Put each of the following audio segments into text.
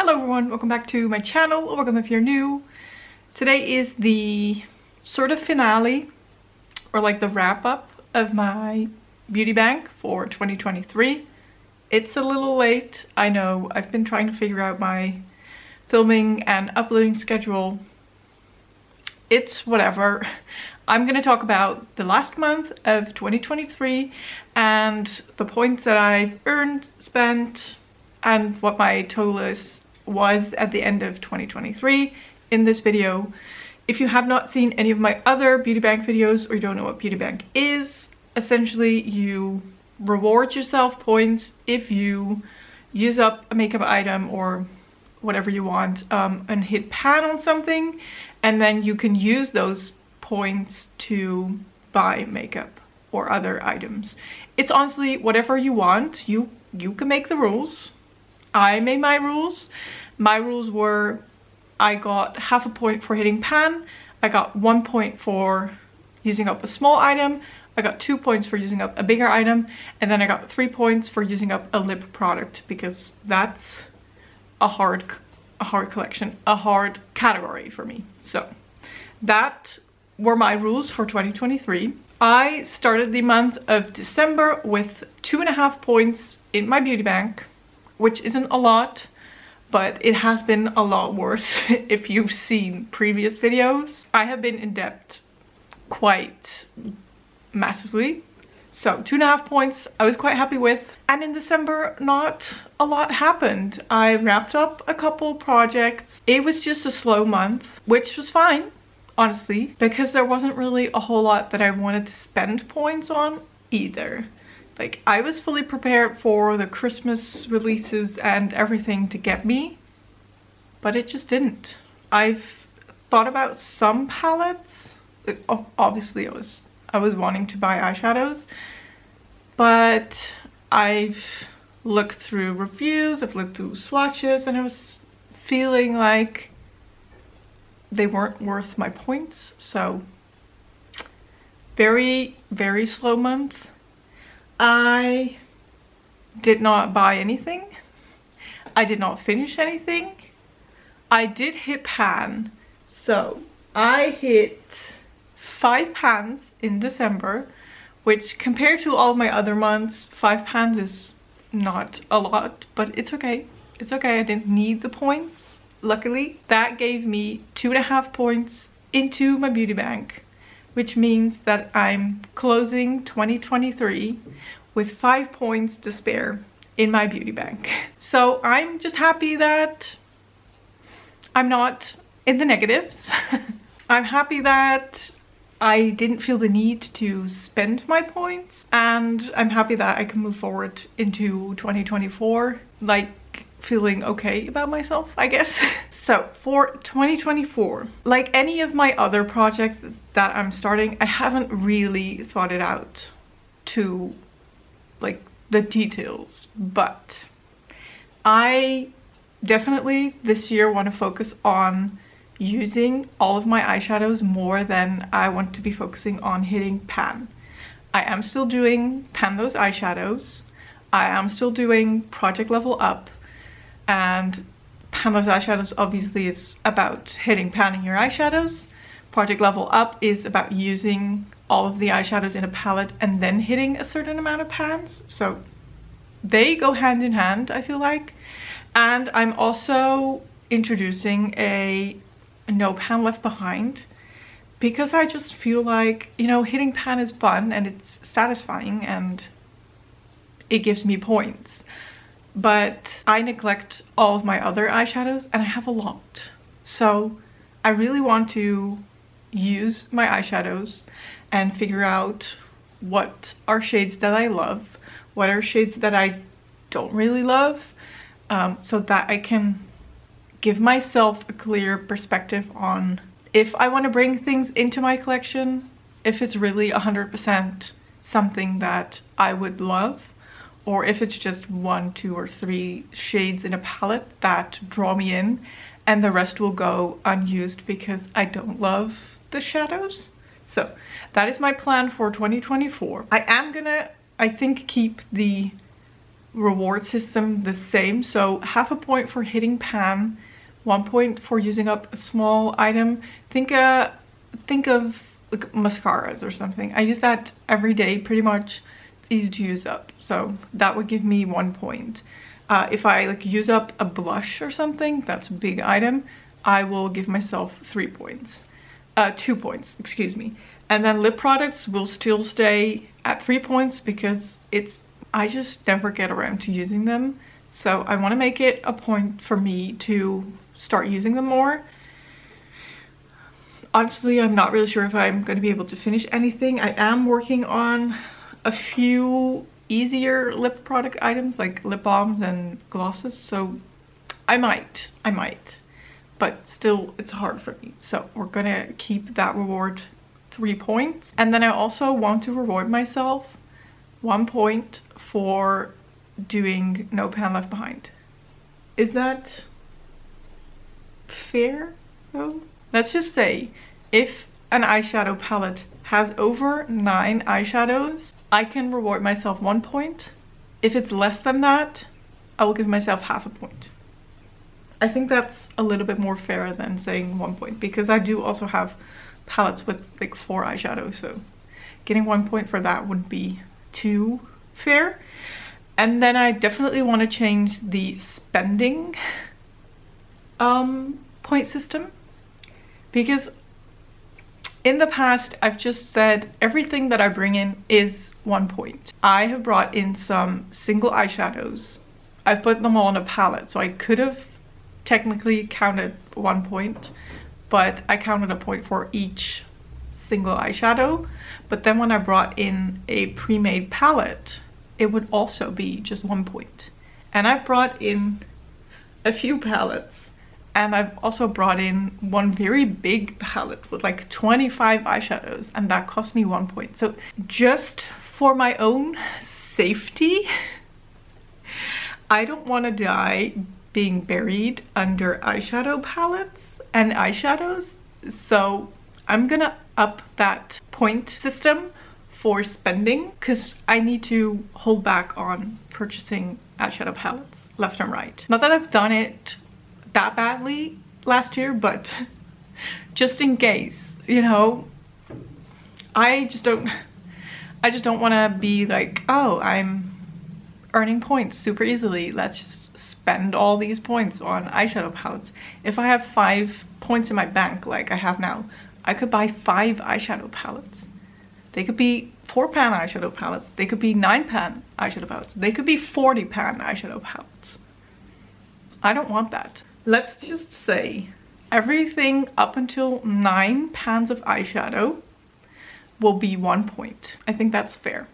Hello everyone, welcome back to my channel, or welcome if you're new. Today is the sort of finale, or like the wrap up of my beauty bank for 2023. It's a little late, I know. I've been trying to figure out my filming and uploading schedule. It's whatever. I'm going to talk about the last month of 2023 and the points that I've earned, spent, and what my total was at the end of 2023 in this video. If you have not seen any of my other beauty bank videos or you don't know what beauty bank is, essentially you reward yourself points if you use up a makeup item or whatever you want and hit pan on something, and then you can use those points to buy makeup or other items. It's honestly whatever you want. You can make the rules. I made my rules. My rules were I got half a point for hitting pan, I got 1 point for using up a small item, I got 2 points for using up a bigger item, and then I got 3 points for using up a lip product, because that's a hard collection, a hard category for me. So that were my rules for 2023. I started the month of December with 2.5 points in my beauty bank, which isn't a lot, but it has been a lot worse if you've seen previous videos. I have been in debt quite massively. So 2.5 points I was quite happy with. And in December, not a lot happened. I wrapped up a couple projects. It was just a slow month, which was fine, honestly, because there wasn't really a whole lot that I wanted to spend points on either. Like, I was fully prepared for the Christmas releases and everything to get me, but it just didn't. I've thought about some palettes. Obviously I was wanting to buy eyeshadows, but I've looked through reviews, I've looked through swatches, and I was feeling like they weren't worth my points. So very, very slow month. I did not buy anything. I did not finish anything. I did hit pan. So I hit 5 pans in December, which compared to all of my other months, 5 pans is not a lot, but it's okay. It's okay, I didn't need the points. Luckily, that gave me 2.5 points into my beauty bank, which means that I'm closing 2023 with 5 points to spare in my beauty bank. So I'm just happy that I'm not in the negatives. I'm happy that I didn't feel the need to spend my points, and I'm happy that I can move forward into 2024 like feeling okay about myself, I guess. So for 2024, like any of my other projects that I'm starting, I haven't really thought it out to like the details, but I definitely this year want to focus on using all of my eyeshadows more than I want to be focusing on hitting pan. I am still doing pan those eyeshadows. I am still doing project level up, and pan those eyeshadows obviously is about hitting panning your eyeshadows. Project level up is about using all of the eyeshadows in a palette and then hitting a certain amount of pans. So they go hand in hand, I feel like. And I'm also introducing a no pan left behind, because I just feel like, you know, hitting pan is fun and it's satisfying and it gives me points. But I neglect all of my other eyeshadows, and I have a lot. So I really want to use my eyeshadows and figure out what are shades that I love, what are shades that I don't really love, so that I can give myself a clear perspective on if I want to bring things into my collection, if it's really 100% something that I would love, or if it's just 1, 2, or 3 shades in a palette that draw me in and the rest will go unused because I don't love the shadows. So that is my plan for 2024. I am gonna, I think, keep the reward system the same. So half a point for hitting pan, 1 point for using up a small item. Think of like mascaras or something. I use that every day pretty much. It's easy to use up, so that would give me 1 point. If I like use up a blush or something, that's a big item, I will give myself 3 points. 2 points, excuse me. And then lip products will still stay at 3 points because I just never get around to using them. So I want to make it a point for me to start using them more. Honestly, I'm not really sure if I'm going to be able to finish anything. I am working on a few easier lip product items like lip balms and glosses, so I might, but still it's hard for me. So we're gonna keep that reward 3 points. And then I also want to reward myself 1 point for doing no pan left behind. Is that fair though? Let's just say if an eyeshadow palette has over 9 eyeshadows, I can reward myself 1 point. If it's less than that, I will give myself half a point. I think that's a little bit more fair than saying 1 point, because I do also have palettes with like 4 eyeshadows, so getting 1 point for that would be too fair. And then I definitely want to change the spending point system, because in the past I've just said everything that I bring in is 1 point. I have brought in some single eyeshadows. I put them all in a palette, so I could have technically counted 1 point, but I counted a point for each single eyeshadow. But then when I brought in a pre-made palette, it would also be just 1 point. And I've brought in a few palettes, and I've also brought in one very big palette with like 25 eyeshadows, and that cost me 1 point. So just for my own safety, I don't want to die being buried under eyeshadow palettes and eyeshadows. So I'm gonna up that point system for spending, because I need to hold back on purchasing eyeshadow palettes left and right. Not that I've done it that badly last year, but just in case, you know, I just don't want to be like, oh, I'm earning points super easily, let's just spend all these points on eyeshadow palettes. If I have 5 points in my bank like I have now, I could buy 5 eyeshadow palettes. They could be 4 pan eyeshadow palettes, they could be 9 pan eyeshadow palettes, they could be 40 pan eyeshadow palettes. I don't want that. Let's just say everything up until 9 pans of eyeshadow will be 1 point. I think that's fair.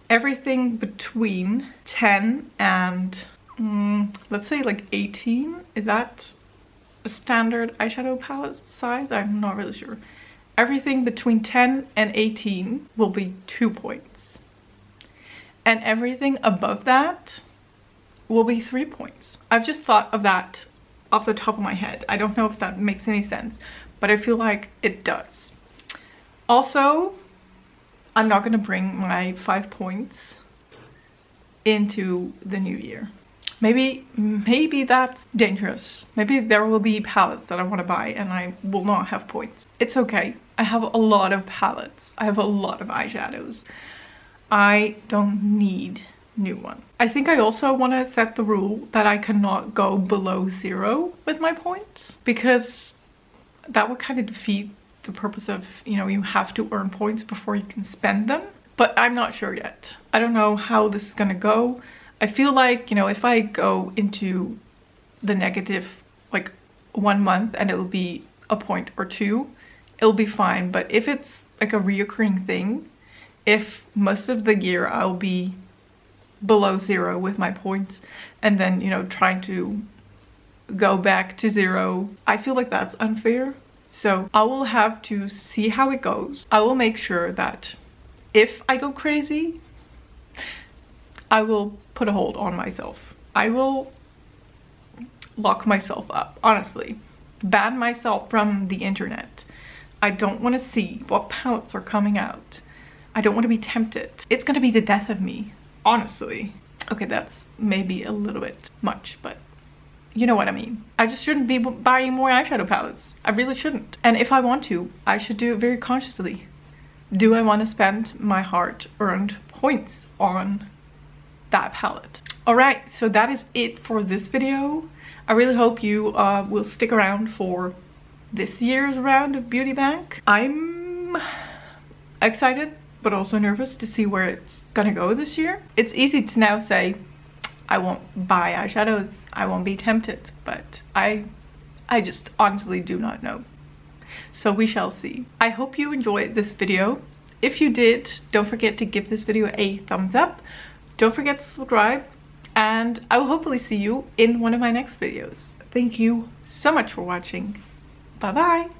Everything between 10 and let's say like 18, is that a standard eyeshadow palette size? I'm not really sure. Everything between 10 and 18 will be 2 points. And everything above that will be 3 points. I've just thought of that off the top of my head. I don't know if that makes any sense, but I feel like it does. Also, I'm not gonna bring my 5 points into the new year. Maybe that's dangerous. Maybe there will be palettes that I want to buy and I will not have points. It's okay. I have a lot of palettes. I have a lot of eyeshadows. I don't need new one. I think I also want to set the rule that I cannot go below 0 with my points, because that would kind of defeat the purpose of, you know, you have to earn points before you can spend them. But I'm not sure yet. I don't know how this is gonna go. I feel like, you know, if I go into the negative like 1 month and it'll be a point or 2, it'll be fine. But if it's like a reoccurring thing, if most of the year I'll be below 0 with my points and then, you know, trying to go back to 0, I feel like that's unfair. So I will have to see how it goes. I will make sure that if I go crazy, I will put a hold on myself. I will lock myself up, honestly. Ban myself from the internet. I don't want to see what palettes are coming out. I don't want to be tempted. It's gonna be the death of me, honestly. Okay, that's maybe a little bit much, but you know what I mean. I just shouldn't be buying more eyeshadow palettes. I really shouldn't. And if I want to, I should do it very consciously. Do I want to spend my hard-earned points on that palette? Alright, so that is it for this video. I really hope you will stick around for this year's round of Beauty Bank. I'm excited, but also nervous to see where it's gonna go this year. It's easy to now say, I won't buy eyeshadows, I won't be tempted, but I just honestly do not know. So we shall see. I hope you enjoyed this video. If you did, don't forget to give this video a thumbs up. Don't forget to subscribe, and I will hopefully see you in one of my next videos. Thank you so much for watching. Bye bye.